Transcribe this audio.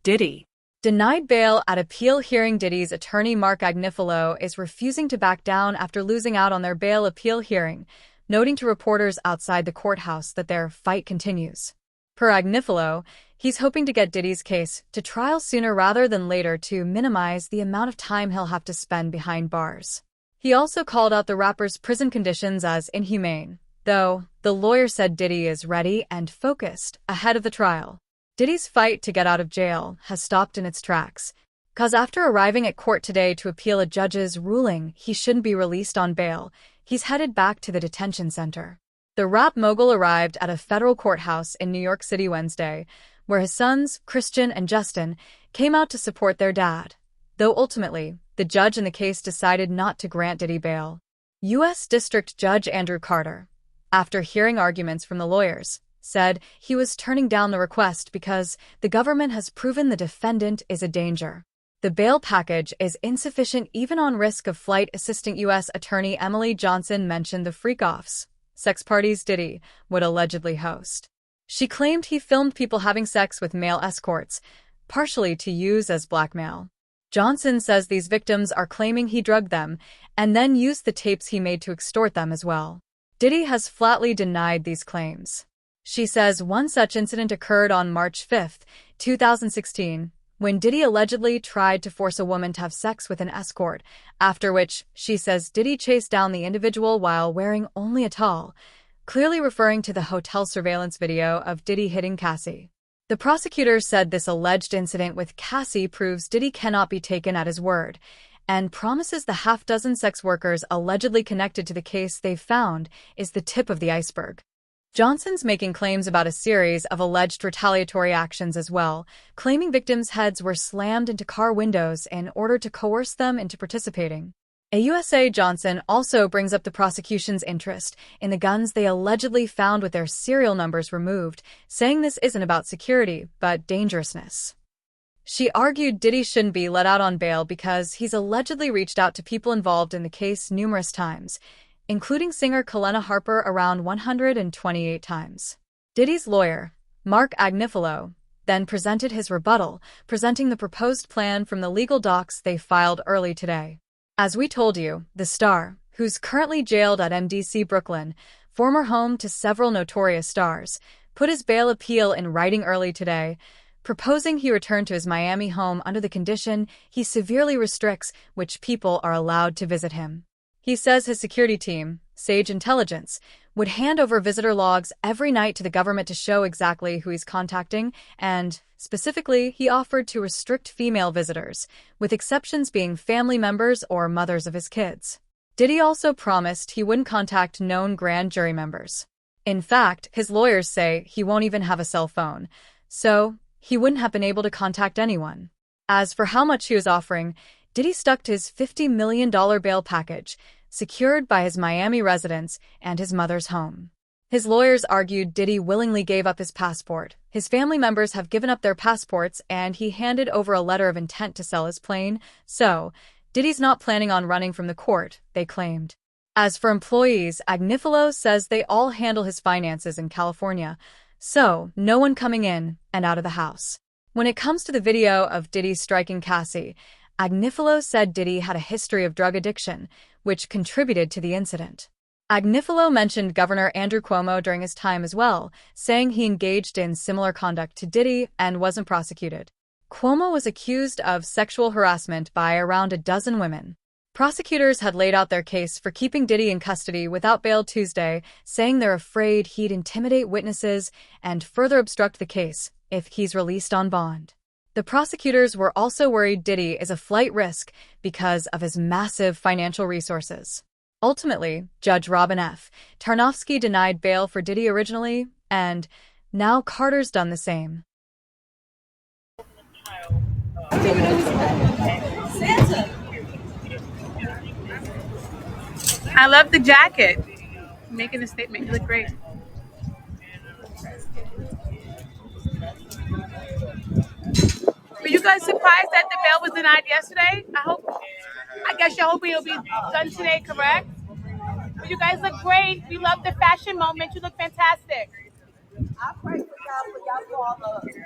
Diddy denied bail at appeal hearing. Diddy's attorney Mark Agnifilo is refusing to back down after losing out on their bail appeal hearing, noting to reporters outside the courthouse that their fight continues. Per Agnifilo, he's hoping to get Diddy's case to trial sooner rather than later to minimize the amount of time he'll have to spend behind bars. He also called out the rapper's prison conditions as inhumane, though the lawyer said Diddy is ready and focused ahead of the trial. Diddy's fight to get out of jail has stopped in its tracks, because after arriving at court today to appeal a judge's ruling he shouldn't be released on bail, he's headed back to the detention center. The rap mogul arrived at a federal courthouse in New York City Wednesday, where his sons, Christian and Justin, came out to support their dad, though ultimately, the judge in the case decided not to grant Diddy bail. U.S. District Judge Andrew Carter, after hearing arguments from the lawyers, said he was turning down the request because the government has proven the defendant is a danger. The bail package is insufficient even on risk of flight. Assistant U.S. Attorney Emily Johnson mentioned the freak-offs, sex parties Diddy would allegedly host. She claimed he filmed people having sex with male escorts, partially to use as blackmail. Johnson says these victims are claiming he drugged them and then used the tapes he made to extort them as well. Diddy has flatly denied these claims. She says one such incident occurred on March 5, 2016, when Diddy allegedly tried to force a woman to have sex with an escort, after which, she says, Diddy chased down the individual while wearing only a towel, clearly referring to the hotel surveillance video of Diddy hitting Cassie. The prosecutor said this alleged incident with Cassie proves Diddy cannot be taken at his word, and promises the half-dozen sex workers allegedly connected to the case they've found is the tip of the iceberg. Johnson's making claims about a series of alleged retaliatory actions as well, claiming victims' heads were slammed into car windows in order to coerce them into participating. AUSA Johnson also brings up the prosecution's interest in the guns they allegedly found with their serial numbers removed, saying this isn't about security, but dangerousness. She argued Diddy shouldn't be let out on bail because he's allegedly reached out to people involved in the case numerous times, including singer Kalena Harper around 128 times. Diddy's lawyer, Mark Agnifilo, then presented his rebuttal, presenting the proposed plan from the legal docs they filed early today. As we told you, the star, who's currently jailed at MDC Brooklyn, former home to several notorious stars, put his bail appeal in writing early today, proposing he return to his Miami home under the condition he severely restricts which people are allowed to visit him. He says his security team, Sage Intelligence, would hand over visitor logs every night to the government to show exactly who he's contacting, and, specifically, he offered to restrict female visitors, with exceptions being family members or mothers of his kids. Diddy also promised he wouldn't contact known grand jury members. In fact, his lawyers say he won't even have a cell phone, so he wouldn't have been able to contact anyone. As for how much he was offering, Diddy stuck to his $50 million bail package, secured by his Miami residence and his mother's home. His lawyers argued Diddy willingly gave up his passport. His family members have given up their passports and he handed over a letter of intent to sell his plane, so Diddy's not planning on running from the court, they claimed. As for employees, Agnifilo says they all handle his finances in California, so no one coming in and out of the house. When it comes to the video of Diddy striking Cassie, Agnifilo said Diddy had a history of drug addiction, which contributed to the incident. Agnifilo mentioned Governor Andrew Cuomo during his time as well, saying he engaged in similar conduct to Diddy and wasn't prosecuted. Cuomo was accused of sexual harassment by around a dozen women. Prosecutors had laid out their case for keeping Diddy in custody without bail Tuesday, saying they're afraid he'd intimidate witnesses and further obstruct the case if he's released on bond. The prosecutors were also worried Diddy is a flight risk because of his massive financial resources. Ultimately, Judge Robin F. Tarnofsky denied bail for Diddy originally, and now Carter's done the same. I love the jacket. Making a statement. You look great. Were you guys surprised that the bail was denied yesterday? I guess you're hoping it'll be done today, correct? But you guys look great. We love the fashion moment. You look fantastic. I pray for y'all for all the